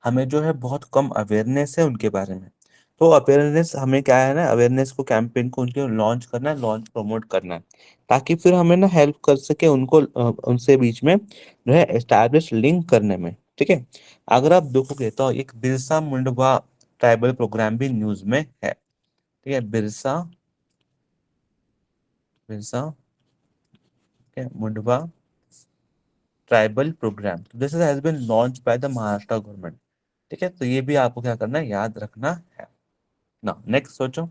[SPEAKER 1] हमें जो है बहुत कम अवेयरनेस है उनके बारे में। तो अवेयरनेस हमें क्या है ना, अवेयरनेस को कैंपेन को उनके लॉन्च करना है, लॉन्च प्रमोट करना है, ताकि फिर हमें ना हेल्प कर सके उनको उनसे बीच में जो है एस्टैब्लिश लिंक करने में। ठीक है, अगर आप देखोगे तो एक बिरसा मुंडा ट्राइबल प्रोग्राम भी न्यूज में है। ठीक है, Birsa Birsa Munda tribal program, this has been launch by the Maharashtra government. ठीक है, तो ये भी आपको क्या करना है, याद रखना है ना। नेक्स्ट सोचो।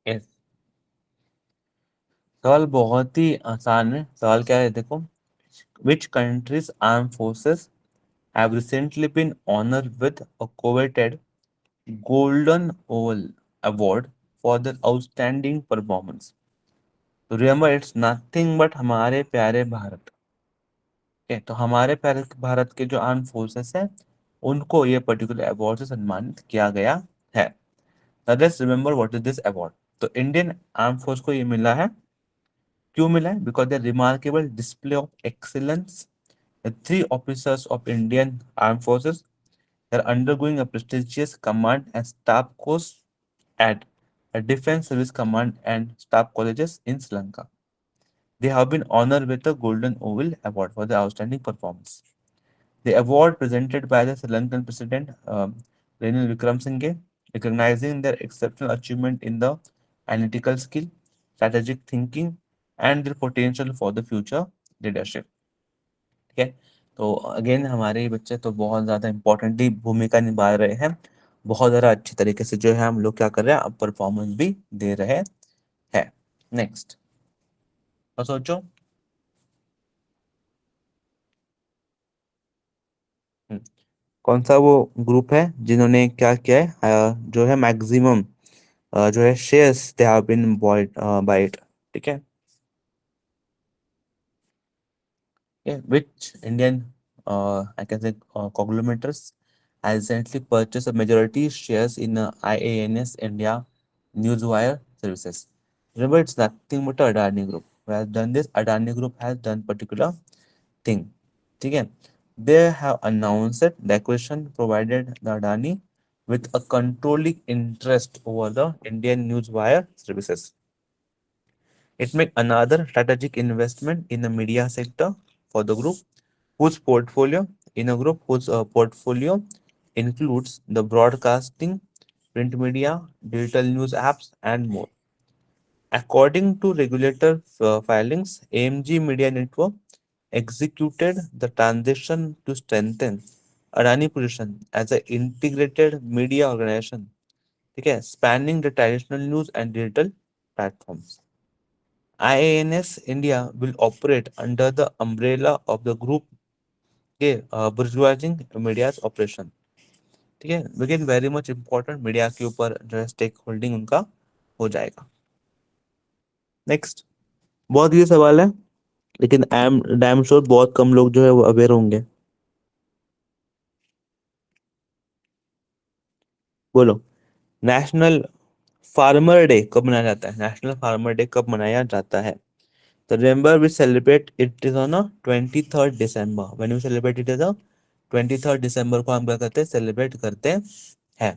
[SPEAKER 1] Yes. सवाल बहुत ही आसान है। सवाल क्या है देखो, which countries arm forces have recently been honoured with a coveted golden oval award for their outstanding performance। तो रिमेम्बर, इट्स नथिंग बट हमारे प्यारे भारत के। तो हमारे प्यारे भारत के जो आर्म फोर्सेस हैं, उनको ये पर्टिकुलर अवार्ड से सम्मानित किया गया है। Let's remember what is this award. तो इंडियन आर्म फोर्स को ये मिला है, क्यों मिला है? Because the remarkable display of excellence, the three officers of Indian Armed Forces are undergoing a prestigious command and staff course at a Defense Service Command and Staff Colleges in Sri Lanka. They have been honored with the Golden Oval Award for their outstanding performance. The award presented by the Sri Lankan President Ranil Wickremesinghe, recognizing their exceptional achievement in the analytical skill, strategic thinking, and their potential for the future leadership. ठीक है, तो अगेन हमारे ये बच्चे तो बहुत ज़्यादा इम्पोर्टेंटली भूमिका निभा रहे हैं, बहुत ज़्यादा अच्छी तरीके से जो है हम लोग क्या कर रहे हैं, अब परफॉर्मेंस भी दे रहे हैं। नेक्स्ट, तो सोचो। हम्म, कौन सा वो ग्रुप है जिन्होंने क्या किया है, जो है मैक्सिमम जो है shares they have been buyed by it. ठीक है, which Indian, I can say, conglomerates has recently purchased a majority shares in IANS India Newswire services. Remember, it's nothing but Adani Group who has done this. Adani Group has done particular thing. Okay, they have announced that the acquisition provided the Adani with a controlling interest over the Indian Newswire services. It makes another strategic investment in the media sector for the group, whose portfolio whose portfolio includes the broadcasting, print media, digital news apps, and more. According to regulator filings, AMG Media Network executed the transition to strengthen Adani position as an integrated media organization, okay, spanning the traditional news and digital platforms. IANS India will operate under the umbrella of the group के बुर्जुआजिंग मीडियाज ऑपरेशन। ठीक है, लेकिन वेरी मच इंपॉर्टेंट, मीडिया के ऊपर जो है स्टेक होल्डिंग उनका हो जाएगा। नेक्स्ट, बहुत ये सवाल है, लेकिन आई एम डैम श्योर बहुत कम लोग जो है वो अवेयर होंगे। बोलो, नेशनल फार्मर डे कब मनाया जाता है? नेशनल फार्मर डे कब मनाया जाता है? तो remember, we celebrate it is on 23rd December। When we celebrate it is 23rd December को हम क्या करते हैं, सेलिब्रेट करते हैं।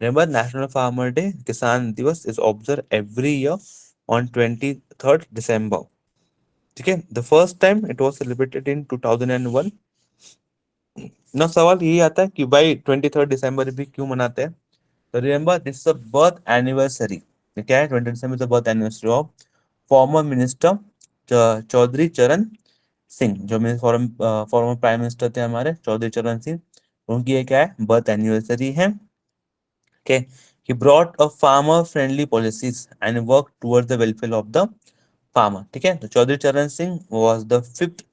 [SPEAKER 1] रिमेंबर, नेशनल फार्मर डे, किसान दिवस, is observe every year on 23rd December। ठीक है, the first time it was celebrated in 2001। ना सवाल यही आता है कि भाई 23rd December भी क्यों मनाते हैं? तो remember, this is the birth anniversary. क्या है? 20 December is the birth anniversary of former minister Chaudhary Charan Singh, जो मेरे फॉर्मर प्राइम मिनिस्टर थे हमारे चौधरी चरण सिंह। उनकी ये क्या है, बर्थ एनिवर्सरी है। Okay, he brought a farmer friendly policies and worked towards the welfare of the farmer। ठीक है, तो Chaudhary Charan Singh was the fifth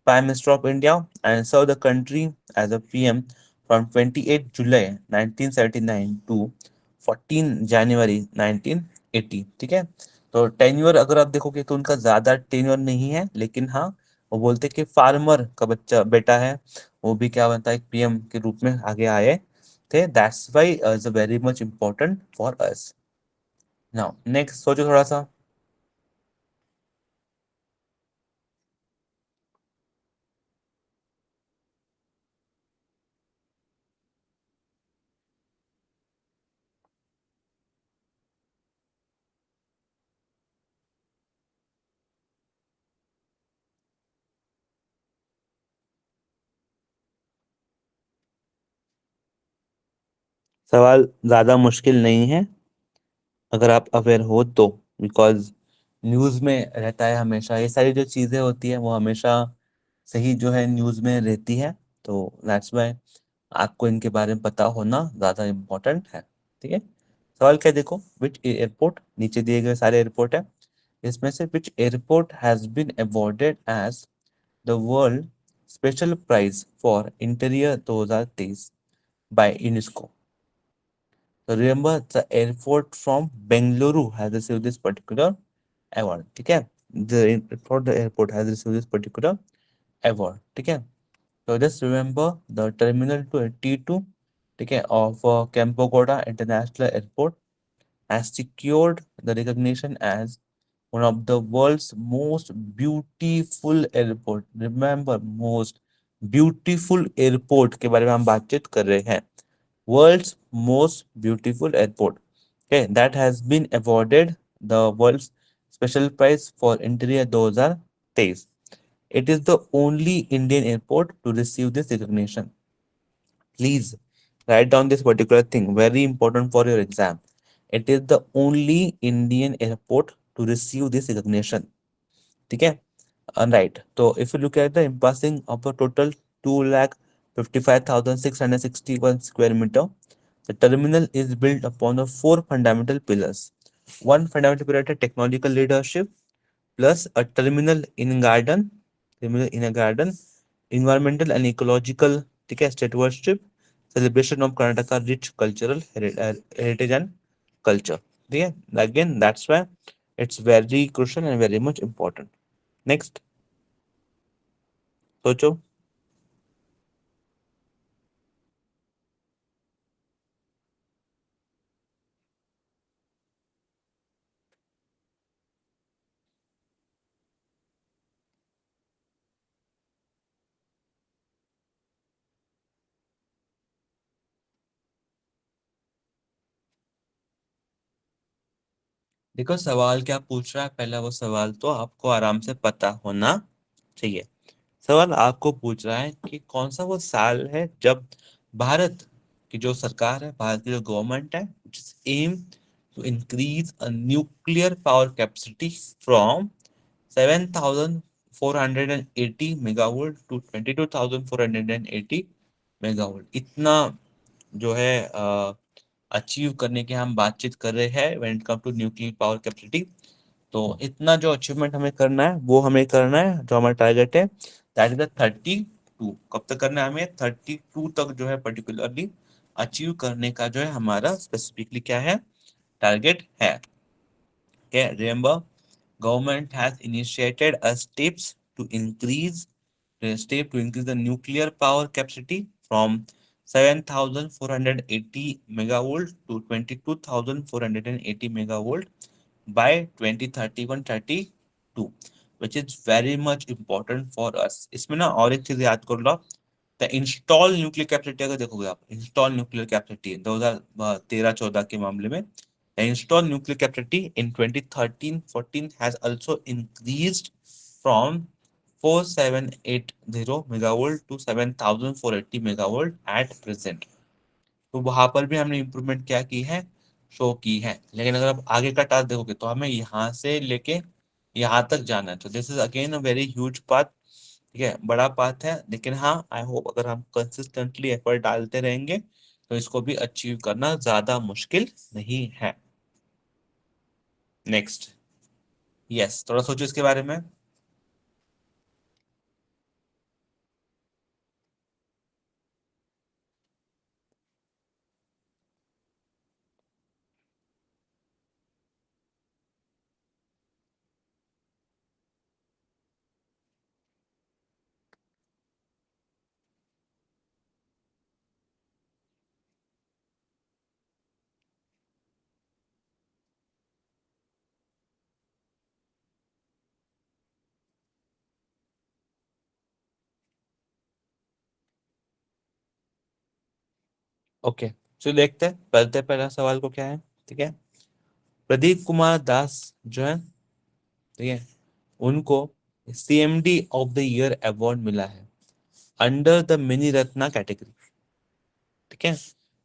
[SPEAKER 1] prime minister of India and served the country as a PM from 28 July 1979 to 14 January 1980। ठीक है, तो टेन्योर अगर आप देखोगे तो उनका ज्यादा टेन्योर नहीं है, लेकिन हाँ वो बोलते कि फार्मर का बच्चा बेटा है, वो भी क्या बनता है, पीएम के रूप में आगे आए थे। That's why is very much important for us. Now next सोचो थोड़ा सा। सवाल ज्यादा मुश्किल नहीं है अगर आप अवेयर हो तो, बिकॉज न्यूज में रहता है हमेशा, ये सारी जो चीजें होती है वो हमेशा सही जो है न्यूज में रहती है। तो दैट्स व्हाई आपको इनके बारे में पता होना ज्यादा इम्पोर्टेंट है। ठीक है, सवाल क्या है, देखो, विच एयरपोर्ट, नीचे दिए गए सारे एयरपोर्ट है, इसमें से which airport has been awarded as the world special prize for interior 2023 by UNESCO. So remember, the airport from Bengaluru has received this particular award. ठीक है, the airport has received this particular award. ठीक है, so just remember the terminal to T2, ठीक है, of Kempegowda International Airport has secured the recognition as one of the world's most beautiful airport. Remember, most beautiful airport के बारे में हम बातचीत कर रहे हैं। World's most beautiful airport. Okay, that has been awarded the world's special prize for interior 2023. It is the only Indian airport to receive this recognition. Please write down this particular thing, very important for your exam. It is the only Indian airport to receive this recognition. ठीक है, राइट। तो if you look at the imposing of the total 2,55,661 square meter, the terminal is built upon the four fundamental pillars. One fundamental pillar is technological leadership, plus a terminal in a garden, environmental and ecological, ठीक है, stewardship, celebration of Karnataka rich cultural heritage and culture। ठीक है, again that's why it's very crucial and very much important। Next सोचो। देखो सवाल क्या पूछ रहा है, पहला वो सवाल तो आपको आराम से पता होना चाहिए। सवाल आपको पूछ रहा है कि कौन सा वो साल है जब भारत की जो सरकार है, भारत की जो गवर्नमेंट है, aim to increase a nuclear power capacity from 7,480 megawatt to 22,480 megawatt, इतना जो है अचीव करने की हम बातचीत कर रहे हैं when it come to nuclear power capacity. तो इतना जो अचीवमेंट हमें करना है वो हमें करना है, जो हमारा टारगेट है दैट इज द 32। कब तक करना है हमें, 32 तक जो है पर्टिकुलरली अचीव करने का जो है हमारा स्पेसिफिकली क्या है, टारगेट है। Okay, remember, government has initiated a step to increase the nuclear power capacity from 7,480 megavolt to 22,480 megavolt by 2031-32, which is very much important for us। इसमें ना और एक चीज याद कर लो, द इंस्टॉल न्यूक्लियर कैपेसिटी अगर देखोगे आप, इंस्टॉल न्यूक्लियर कैपेसिटी 2013-14 के मामले में, the installed nuclear capacity in 2013-14 has also increased from 4780 megawatt to 7480 megawatt at present। तो वहां पर भी हमने इम्प्रूवमेंट क्या की है, शो की है। लेकिन अगर आप आगे का टास्क देखोगे तो हमें यहाँ से लेके यहाँ तक जाना है, तो this is again a very huge path. ठीक है, बड़ा पाथ है, लेकिन हाँ आई होप अगर हम कंसिस्टेंटली एफर्ट डालते रहेंगे तो इसको भी अचीव करना ज्यादा मुश्किल नहीं है। नेक्स्ट, यस, थोड़ा सोचो इसके बारे में। ओके, तो देखते हैं पहला सवाल को क्या है। ठीक है, प्रदीप कुमार दास जो है, ठीक है, उनको CMD of the year award मिला है under the mini Ratna category. ठीक है,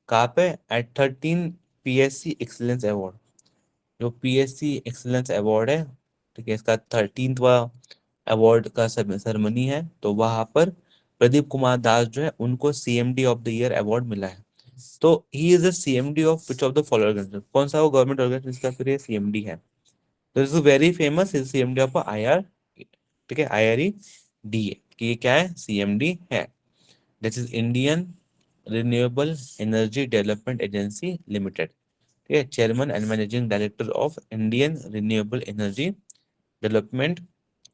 [SPEAKER 1] कहाँ पे? At 13 PSC excellence award. जो PSC एक्सीलेंस अवार्ड है, ठीक है, इसका 13वां अवार्ड का सेरेमनी है, तो वहां पर प्रदीप कुमार दास जो है उनको CMD of the year award मिला है। तो he is the CMD of which of the following organisation, कौन सा वो गवर्नमेंट ऑर्गेनाइजेशन जिसका फिर ये CMD है? तो this is very famous, is CMD of IR। ठीक है, IREDA कि ये क्या है? CMD है। This is Indian renewable energy development agency limited. ठीक है, chairman and managing director of Indian renewable energy development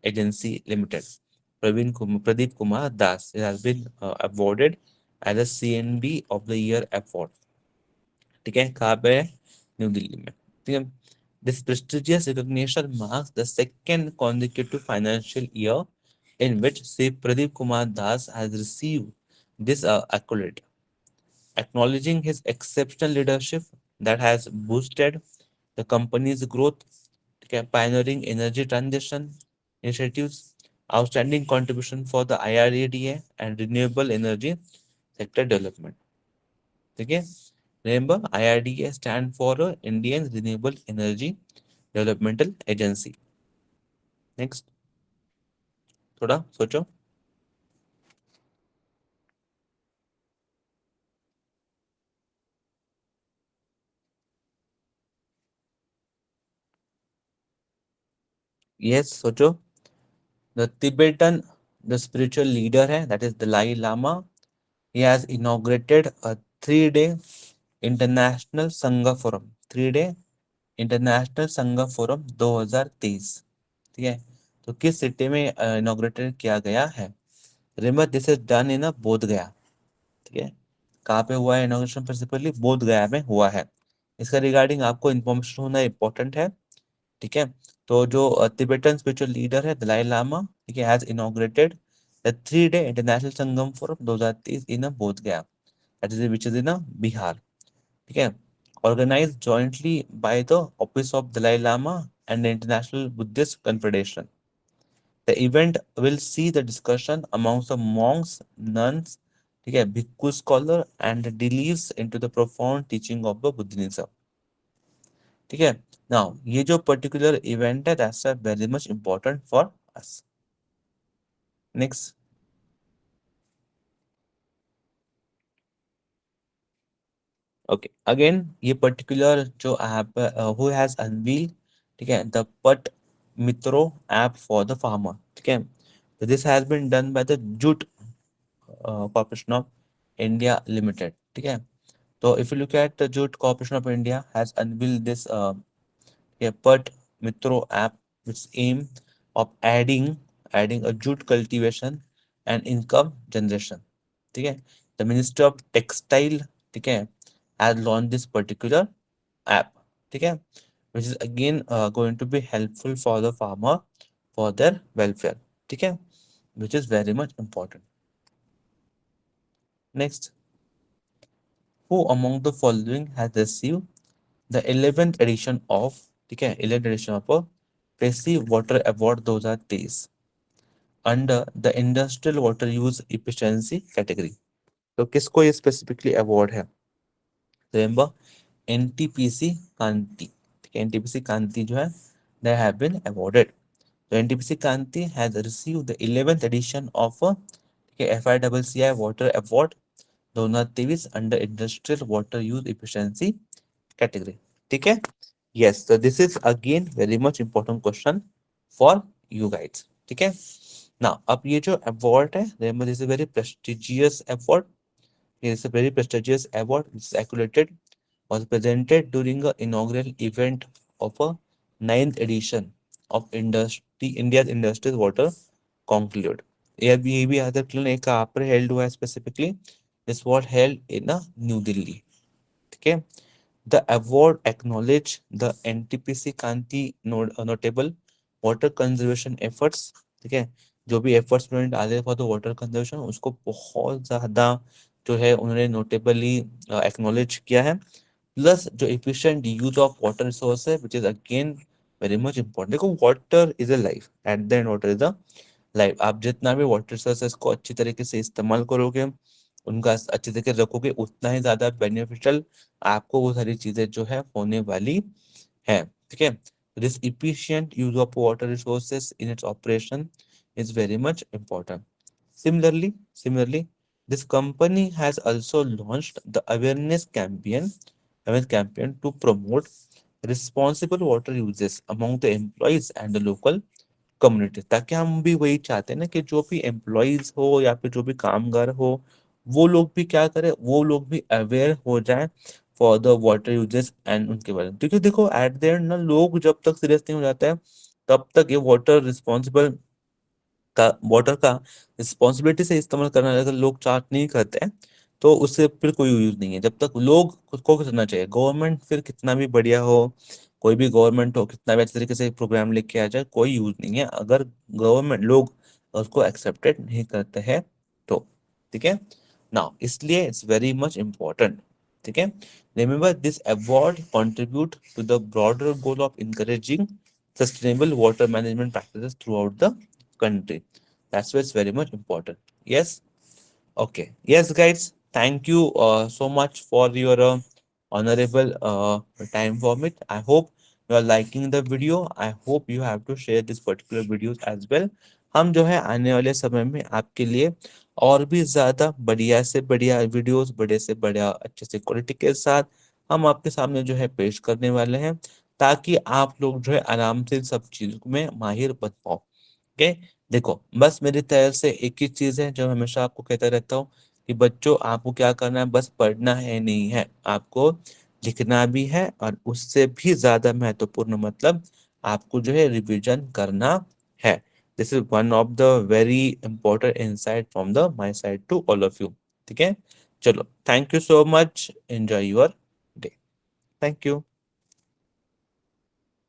[SPEAKER 1] agency limited, Pradeep Kumar Das has been awarded as a CMD of the year award. ठीक है, कहाँ पे है? न्यू दिल्ली में। ठीक है, this prestigious recognition marks the second consecutive financial year in which Sri Pradeep Kumar Das has received this accolade, acknowledging his exceptional leadership that has boosted the company's growth, okay, pioneering energy transition initiatives, outstanding contribution for the IRADA and renewable energy sector development. ठीक है, remember IRDA stand for Indian Renewable Energy Developmental Agency. Next, थोड़ा सोचो। यस, सोचो। The Tibetan, the spiritual leader है, that is Dalai Lama. He has inaugurated a 3 day international Sangha forum, 3 day international Sangha forum 2023। ठीक है, तो किस सिटी में इनॉग्रेटेड किया गया है? Remember this is done in Bodh गया। ठीक है, कहाँ पे हुआ है इनॉग्रेशन? प्रिंसिपली बोध गया में हुआ है। इसका रिगार्डिंग आपको इन्फॉर्मेशन होना इंपॉर्टेंट है। ठीक है, तो जो तिबेटन स्पिरिचुअल लीडर है दलाई लामा, ठीक है, has inaugurated the 3 day international Sangam forum 2023 in Bodh Gaya, that is which is in Bihar. ठीक है, organise jointly by the office of Dalai Lama and the international Buddhist confederation. The event will see the discussion amongst the monks, nuns, ठीक है, भिक्खु scholar and delves into the profound teaching of the Buddhism. ठीक है, now ये जो particular event है, that's a very much important for us. Next, okay, again ये particular जो app who has unveiled, ठीक है, the Pat Mitro app for the farmer. ठीक है, so this has been done by the Jute Corporation of India Limited. ठीक है, so if you look at the Jute Corporation of India has unveiled this Pert Mitro app, which aim of adding a jute cultivation and income generation. ठीक है, the Ministry of Textile, ठीक है, has launched this particular app. ठीक है, which is again going to be helpful for the farmer for their welfare. ठीक है, which is very much important. Next, who among the following has received the 11th edition of, ठीक है, 11th edition of पेसी water award 2023 under the industrial water use efficiency category? तो किसको ये स्पेसिफिकली अवार्ड है? Remember, NTPC Kanti. ठीक है, एनटीपीसी कांति जो है, दे हैव बीन अवार्डेड। तो NTPC Kanti has received the 11th edition of, ठीक है, FICCI water award 2023 under industrial water use efficiency category. ठीक है, यस, तो this is again very much important question for you guides. ठीक है, ना अब ये जो अवार्ड है, remember this is very prestigious award. It's a very prestigious award, it's accredited, was presented during a inaugural event of a 9th edition of industry India's Industrial Water Conclave. ये भी अदर क्लिन एक कहाँ पर हेल्ड हुआ है specifically? This was held in New Delhi. ठीक है, the award acknowledge the NTPC Kanti notable water conservation efforts। ठीक है, जो भी एफर्ट्स उन्होंने डाले फॉर द वाटर कंजर्वेशन, उसको बहुत ज्यादा जो है उन्होंने नोटेबली एक्नॉलेज किया है। प्लस जो efficient use of water resource है, which is again very much important. देखो water is a life, at the end water is a life. आप जितना भी वाटर रिसोर्सेज को अच्छी तरीके से इस्तेमाल करोगे, उनका अच्छे तरीके से रखोगे, उतना ही ज्यादा बेनिफिशियल आपको वो सारी चीजें जो है होने वाली है। ठीक है, this efficient use of water resources in its operation is very much important. Similarly, this company has also launched the awareness campaign to promote responsible water uses among the employees and the local community, ताकि हम भी वही चाहते हैं ना कि जो भी एम्प्लॉयज हो या फिर जो भी कामगार हो, वो लोग भी क्या करें, वो लोग भी अवेयर हो जाए for the water uses and उनके बारे में। क्योंकि देखो एट द एंड ना, लोग जब तक सीरियस नहीं हो जाते हैं तब तक ये वाटर का रिस्पॉन्सिबिलिटी से इस्तेमाल करना अगर लोग चार्ट नहीं करते हैं, तो उससे फिर कोई यूज नहीं है। जब तक लोग खुद को करना चाहिए, गवर्नमेंट फिर कितना भी बढ़िया हो, कोई भी गवर्नमेंट हो, कितना भी अच्छे तरीके से प्रोग्राम लेके आ जाए, कोई यूज नहीं है अगर गवर्नमेंट लोग उसको एक्सेप्टेड नहीं करते हैं तो। ठीक है ना, इसलिए इट्स वेरी मच इम्पोर्टेंट। ठीक है, remember this award contribute to the broader goal of encouraging sustainable water management practices throughout the country. That's why it's very much important. Yes. Okay. Yes, guys. Thank you so much for your honorable time for it. I hope you are liking the video. I hope you have to share this particular videos as well. हम जो है आने वाले समय में आपके लिए और भी ज्यादा बढ़िया से बढ़िया वीडियोस, बड़े से बढ़िया अच्छे से क्वालिटी के साथ हम आपके सामने जो है पेश करने वाले हैं, ताकि आप लोग जो है आराम से सब चीजों में माहिर बन पाओ। ओके, देखो बस मेरी तरफ से एक ही चीज है जो हमेशा आपको कहता रहता हूँ कि बच्चों आपको क्या करना है, बस पढ़ना है नहीं है, आपको लिखना भी है, और उससे भी ज्यादा महत्वपूर्ण मतलब आपको जो है रिवीजन करना है। This is one of the very important insight from the my side to all of you. ठीक है, चलो, thank you so much, enjoy your day. Thank you.